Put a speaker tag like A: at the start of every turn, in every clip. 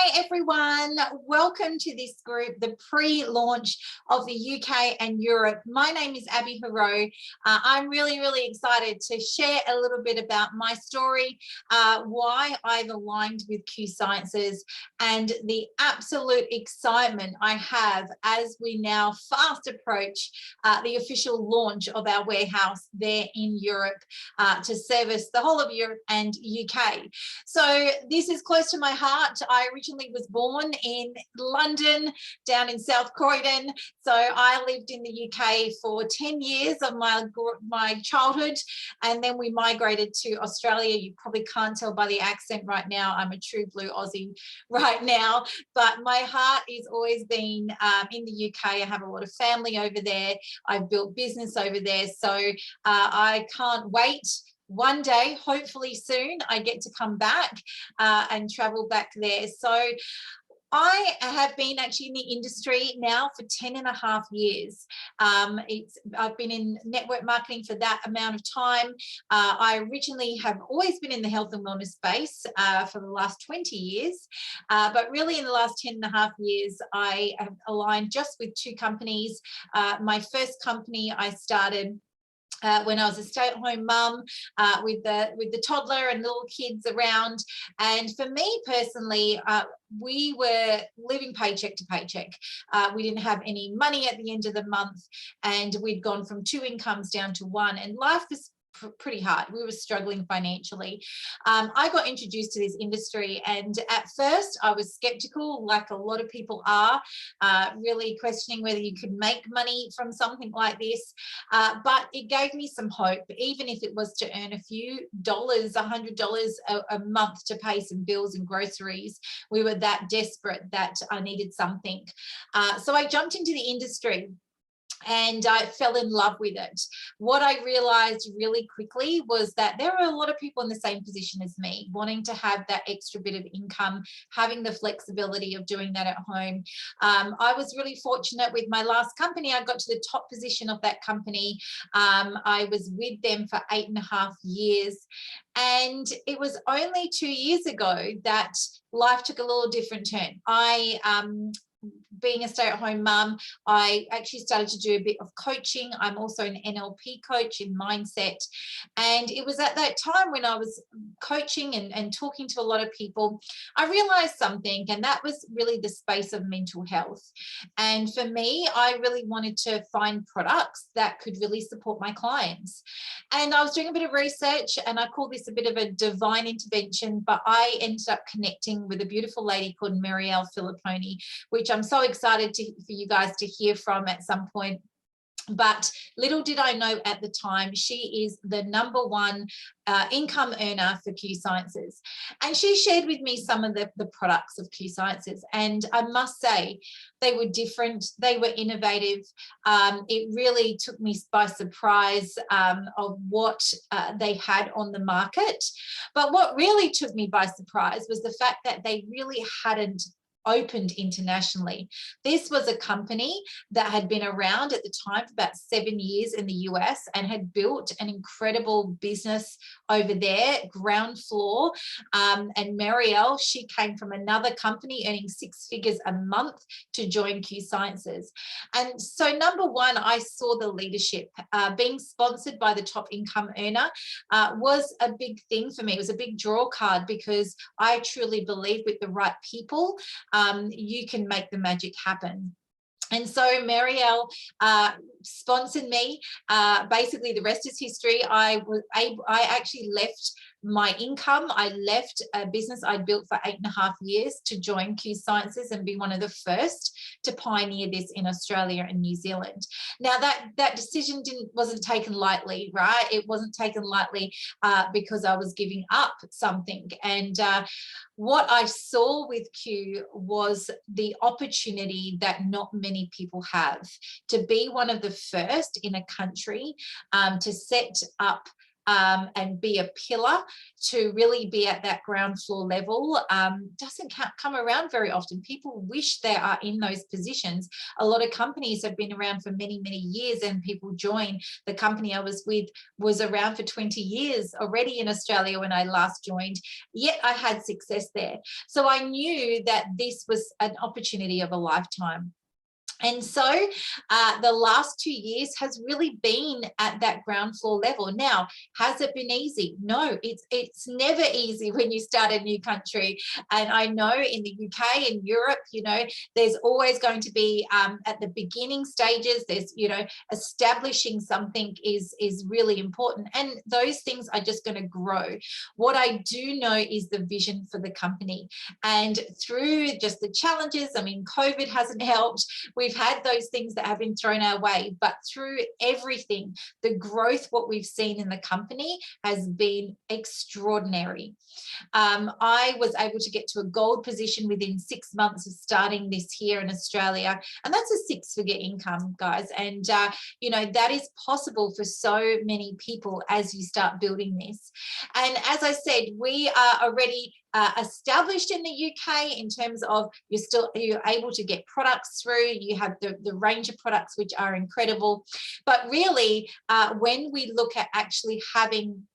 A: Hi everyone, welcome to this group, the pre-launch of the UK and Europe. My name is Abbi Hoareau. I'm really excited to share a little bit about my story, why I've aligned with Q Sciences, and the absolute excitement I have as we now fast approach the official launch of our warehouse there in Europe to service the whole of Europe and UK. So this is close to my heart. I originally was born in London, down in South Croydon. So I lived in the UK for 10 years of my childhood, and then we migrated to Australia. You probably can't tell by the accent right now. I'm a true blue Aussie right now, but my heart has always been in the UK. I have a lot of family over there. I've built business over there. So I can't wait. One day, hopefully soon, I get to come back and travel back there. So I have been actually in the industry now for 10.5 years. I've been in network marketing for that amount of time. I originally have always been in the health and wellness space for the last 20 years. But really in the last 10.5 years, I have aligned just with two companies. My first company I started when I was a stay-at-home mum with the toddler and little kids around. And for me personally, we were living paycheck to paycheck. We didn't have any money at the end of the month, and we'd gone from 2 incomes down to 1, and life was pretty hard. We were struggling financially. I got introduced to this industry, and at first I was skeptical, like a lot of people are, really questioning whether you could make money from something like this, but it gave me some hope, even if it was to earn a few dollars, $100 a month to pay some bills and groceries. We were that desperate that I needed something. So I jumped into the industry and I fell in love with it. What I realized really quickly was that there are a lot of people in the same position as me, wanting to have that extra bit of income, having the flexibility of doing that at home. I was really fortunate with my last company. I got to the top position of that company. I was with them for 8.5 years. And it was only 2 years ago that life took a little different turn. Being a stay-at-home mum, I actually started to do a bit of coaching. I'm also an NLP coach in mindset. And it was at that time when I was coaching and talking to a lot of people, I realized something, and that was really the space of mental health. And for me, I really wanted to find products that could really support my clients. And I was doing a bit of research, and I call this a bit of a divine intervention, but I ended up connecting with a beautiful lady called Marielle Filipponi, which I'm so excited for you guys to hear from at some point. But little did I know at the time, she is the #1 income earner for Q Sciences. And she shared with me some of the products of Q Sciences. And I must say, they were different. They were innovative. It really took me by surprise of what they had on the market. But what really took me by surprise was the fact that they really hadn't opened internationally. This was a company that had been around at the time for about 7 years in the US and had built an incredible business over there, ground floor. And Marielle, she came from another company earning 6 figures a month to join Q Sciences. And so #1, I saw the leadership. Being sponsored by the top income earner was a big thing for me. It was a big draw card, because I truly believe with the right people, you can make the magic happen. And so Marielle sponsored me. Basically, the rest is history. I actually left my income. I left a business I'd built for 8.5 years to join Q Sciences and be one of the first to pioneer this in Australia and New Zealand. Now that decision wasn't taken lightly, right? It wasn't taken lightly because I was giving up something. And what I saw with Q was the opportunity that not many people have, to be one of the first in a country to set up and be a pillar to really be at that ground floor level doesn't come around very often. People wish they are in those positions. A lot of companies have been around for many, many years, and people join. The company I was with was around for 20 years already in Australia when I last joined, yet I had success there. So I knew that this was an opportunity of a lifetime. And so the last 2 years has really been at that ground floor level. Now, has it been easy? No, it's never easy when you start a new country. And I know in the UK and Europe, you know, there's always going to be at the beginning stages, there's, you know, establishing something is really important. And those things are just going to grow. What I do know is the vision for the company. And through just the challenges, I mean, COVID hasn't helped. We've had those things that have been thrown our way, but through everything, the growth, what we've seen in the company has been extraordinary. I was able to get to a gold position within 6 months of starting this here in Australia, and that's a 6-figure income, guys. And you know, that is possible for so many people as you start building this. And as I said, we are already established in the UK in terms of you're able to get products through. You have the range of products which are incredible. But really, when we look at actually having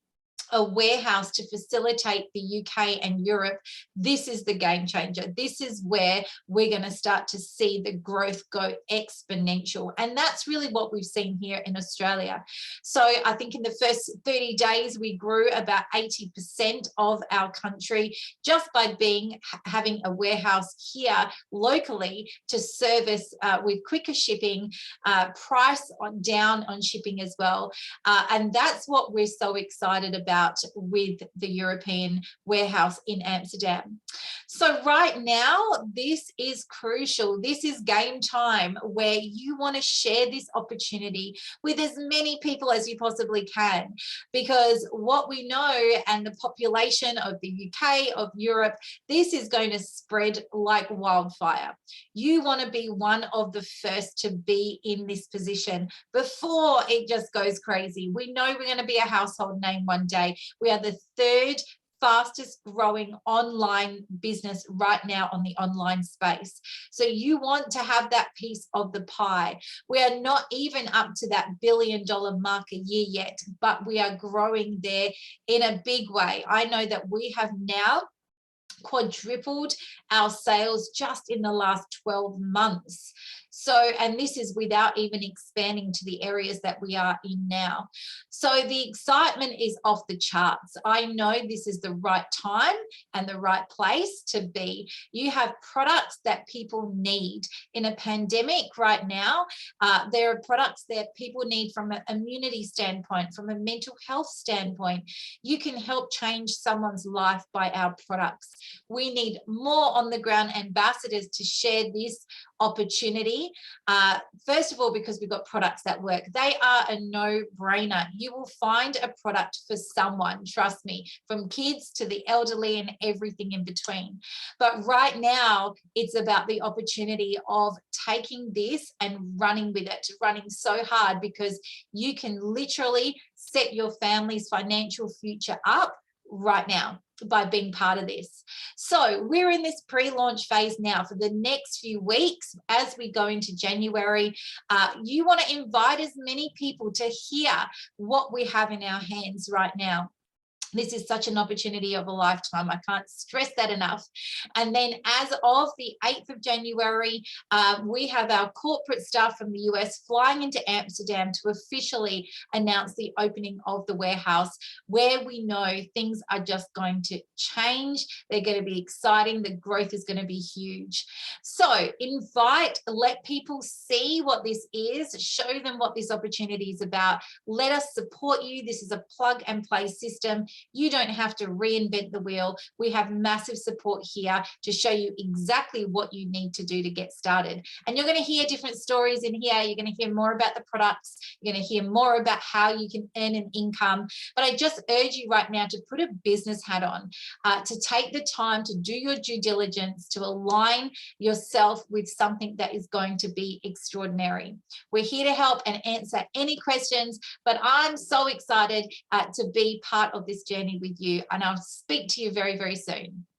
A: a warehouse to facilitate the UK and Europe, this is the game changer. This is where we're going to start to see the growth go exponential. And that's really what we've seen here in Australia. So I think in the first 30 days, we grew about 80% of our country just by having a warehouse here locally to service with quicker shipping, price down on shipping as well. And that's what we're so excited about with the European warehouse in Amsterdam. So right now, this is crucial. This is game time where you want to share this opportunity with as many people as you possibly can, because what we know, and the population of the UK, of Europe, this is going to spread like wildfire. You want to be one of the first to be in this position before it just goes crazy. We know we're going to be a household name one day. We are the 3rd fastest growing online business right now on the online space. So you want to have that piece of the pie. We are not even up to that $1 billion mark a year yet, but we are growing there in a big way. I know that we have now quadrupled our sales just in the last 12 months. So, and this is without even expanding to the areas that we are in now. So the excitement is off the charts. I know this is the right time and the right place to be. You have products that people need in a pandemic right now. There are products that people need from an immunity standpoint, from a mental health standpoint. You can help change someone's life by our products. We need more on the ground ambassadors to share this opportunity. First of all, because we've got products that work. They are a no-brainer. You will find a product for someone, trust me, from kids to the elderly and everything in between. But right now, it's about the opportunity of taking this and running with it, running so hard, because you can literally set your family's financial future up right now by being part of this. So we're in this pre-launch phase now for the next few weeks as we go into January. You want to invite as many people to hear what we have in our hands right now. This is such an opportunity of a lifetime. I can't stress that enough. And then as of the 8th of January, we have our corporate staff from the US flying into Amsterdam to officially announce the opening of the warehouse, where we know things are just going to change. They're going to be exciting. The growth is going to be huge. So let people see what this is, show them what this opportunity is about. Let us support you. This is a plug and play system. You don't have to reinvent the wheel. We have massive support here to show you exactly what you need to do to get started. And you're going to hear different stories in here. You're going to hear more about the products. You're going to hear more about how you can earn an income. But I just urge you right now to put a business hat on, to take the time to do your due diligence, to align yourself with something that is going to be extraordinary. We're here to help and answer any questions, but I'm so excited to be part of this journey with you, and I'll speak to you very, very soon.